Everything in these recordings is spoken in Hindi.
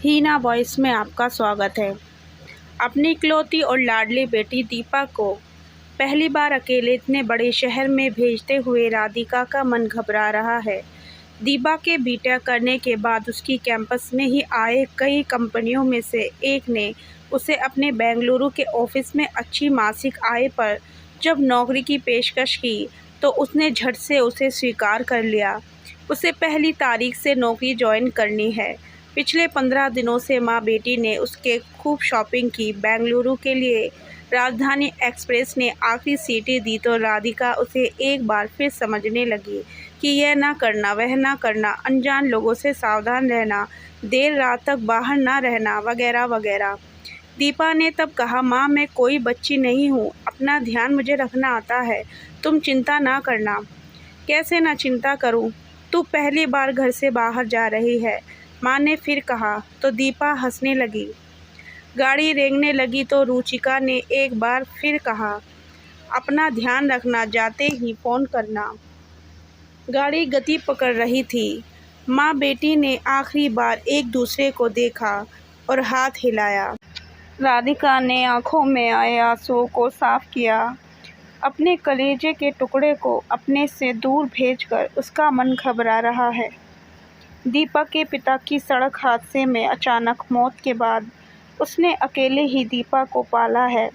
हीना वॉइस में आपका स्वागत है। अपनी इकलौती और लाडली बेटी दीपा को पहली बार अकेले इतने बड़े शहर में भेजते हुए राधिका का मन घबरा रहा है। दीपा के बीटेक करने के बाद उसकी कैंपस में ही आए कई कंपनियों में से एक ने उसे अपने बेंगलुरु के ऑफिस में अच्छी मासिक आय पर जब नौकरी की पेशकश की तो उसने झट से उसे स्वीकार कर लिया। उसे पहली तारीख से नौकरी ज्वाइन करनी है। पिछले 15 दिनों से माँ बेटी ने उसके खूब शॉपिंग की। बेंगलुरु के लिए राजधानी एक्सप्रेस ने आखिरी सीटें दी तो राधिका उसे एक बार फिर समझने लगी कि यह ना करना, वह ना करना, अनजान लोगों से सावधान रहना, देर रात तक बाहर ना रहना, वगैरह वगैरह। दीपा ने तब कहा, माँ मैं कोई बच्ची नहीं हूँ, अपना ध्यान मुझे रखना आता है, तुम चिंता ना करना। कैसे ना चिंता करूँ, तू पहली बार घर से बाहर जा रही है, माँ ने फिर कहा तो दीपा हंसने लगी। गाड़ी रेंगने लगी तो रुचिका ने एक बार फिर कहा, अपना ध्यान रखना, जाते ही फ़ोन करना। गाड़ी गति पकड़ रही थी। माँ बेटी ने आखिरी बार एक दूसरे को देखा और हाथ हिलाया। राधिका ने आंखों में आए आंसुओं को साफ किया। अपने कलेजे के टुकड़े को अपने से दूर भेजकर उसका मन घबरा रहा है। दीपा के पिता की सड़क हादसे में अचानक मौत के बाद उसने अकेले ही दीपा को पाला है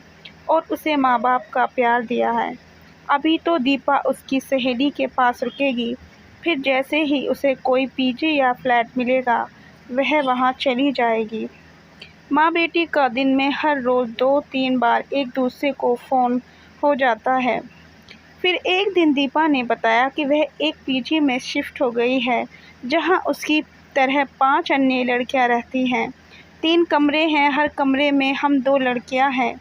और उसे माँ बाप का प्यार दिया है। अभी तो दीपा उसकी सहेली के पास रुकेगी, फिर जैसे ही उसे कोई पीजी या फ्लैट मिलेगा वह वहाँ चली जाएगी। माँ बेटी का दिन में हर रोज़ 2-3 बार एक दूसरे को फ़ोन हो जाता है। फिर एक दिन दीपा ने बताया कि वह एक पीजी में शिफ्ट हो गई है जहां उसकी तरह 5 अन्य लड़कियां रहती हैं। 3 कमरे हैं, हर कमरे में हम 2 लड़कियां हैं।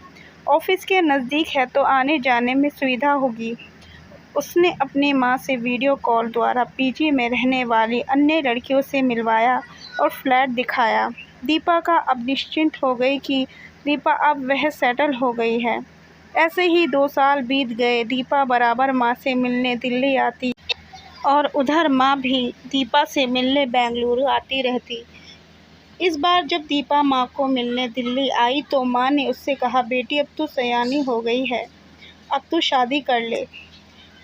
ऑफिस के नज़दीक है तो आने जाने में सुविधा होगी। उसने अपनी माँ से वीडियो कॉल द्वारा पीजी में रहने वाली अन्य लड़कियों से मिलवाया और फ्लैट दिखाया। दीपा का अब निश्चिंत हो गई कि दीपा अब वह सेटल हो गई है। ऐसे ही 2 साल बीत गए। दीपा बराबर माँ से मिलने दिल्ली आती और उधर माँ भी दीपा से मिलने बेंगलुरु आती रहती। इस बार जब दीपा माँ को मिलने दिल्ली आई तो माँ ने उससे कहा, बेटी अब तू सयानी हो गई है, अब तू शादी कर ले।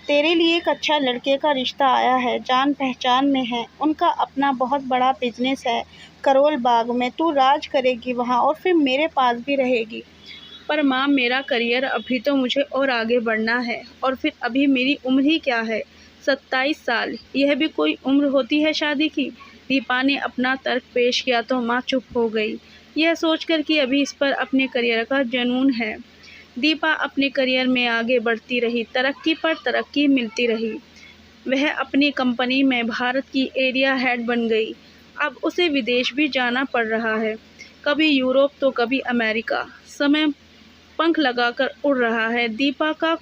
तेरे लिए एक अच्छा लड़के का रिश्ता आया है, जान पहचान में है, उनका अपना बहुत बड़ा बिजनेस है करोल बाग में। तू राज करेगी वहाँ और फिर मेरे पास भी रहेगी। पर माँ मेरा करियर, अभी तो मुझे और आगे बढ़ना है, और फिर अभी मेरी उम्र ही क्या है, 27 साल, यह भी कोई उम्र होती है शादी की। दीपा ने अपना तर्क पेश किया तो माँ चुप हो गई, यह सोचकर कि अभी इस पर अपने करियर का जुनून है। दीपा अपने करियर में आगे बढ़ती रही, तरक्की पर तरक्की मिलती रही। वह अपनी कंपनी में भारत की एरिया हेड बन गई। अब उसे विदेश भी जाना पड़ रहा है, कभी यूरोप तो कभी अमेरिका। समय पंख लगाकर उड़ रहा है। दीपा का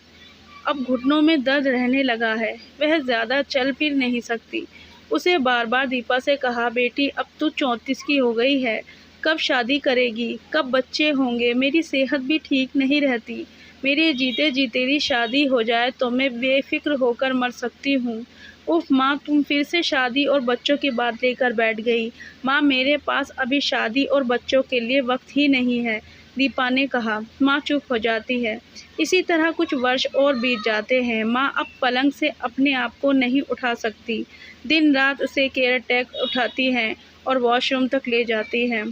अब घुटनों में दर्द रहने लगा है, वह ज़्यादा चल फिर नहीं सकती। उसे बार बार दीपा से कहा, बेटी अब तू 34 की हो गई है, कब शादी करेगी, कब बच्चे होंगे, मेरी सेहत भी ठीक नहीं रहती, मेरे जीते जी तेरी शादी हो जाए तो मैं बेफिक्र होकर मर सकती हूँ। उफ माँ, तुम फिर से शादी और बच्चों की बात लेकर बैठ गई। माँ मेरे पास अभी शादी और बच्चों के लिए वक्त ही नहीं है, दीपा ने कहा। माँ चुप हो जाती है। इसी तरह कुछ वर्ष और बीत जाते हैं। माँ अब पलंग से अपने आप को नहीं उठा सकती। दिन रात उसे केयर टेक उठाती हैं और वॉशरूम तक ले जाती हैं।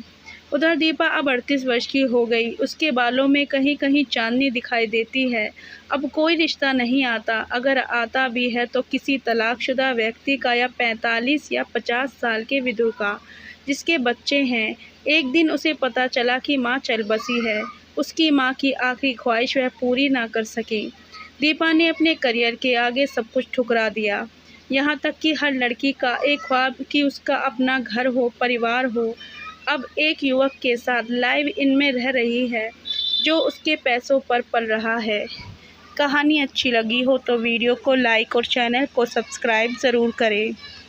उधर दीपा अब 38 वर्ष की हो गई। उसके बालों में कहीं कहीं चांदनी दिखाई देती है। अब कोई रिश्ता नहीं आता, अगर आता भी है तो किसी तलाकशुदा व्यक्ति का, या 45 या 50 साल के विधु का जिसके बच्चे हैं। एक दिन उसे पता चला कि माँ चल बसी है। उसकी माँ की आखिरी ख्वाहिश वह पूरी ना कर सकी। दीपा ने अपने करियर के आगे सब कुछ ठुकरा दिया, यहाँ तक कि हर लड़की का एक ख्वाब कि उसका अपना घर हो, परिवार हो। अब एक युवक के साथ लाइव इन में रह रही है जो उसके पैसों पर पल रहा है। कहानी अच्छी लगी हो तो वीडियो को लाइक और चैनल को सब्सक्राइब ज़रूर करें।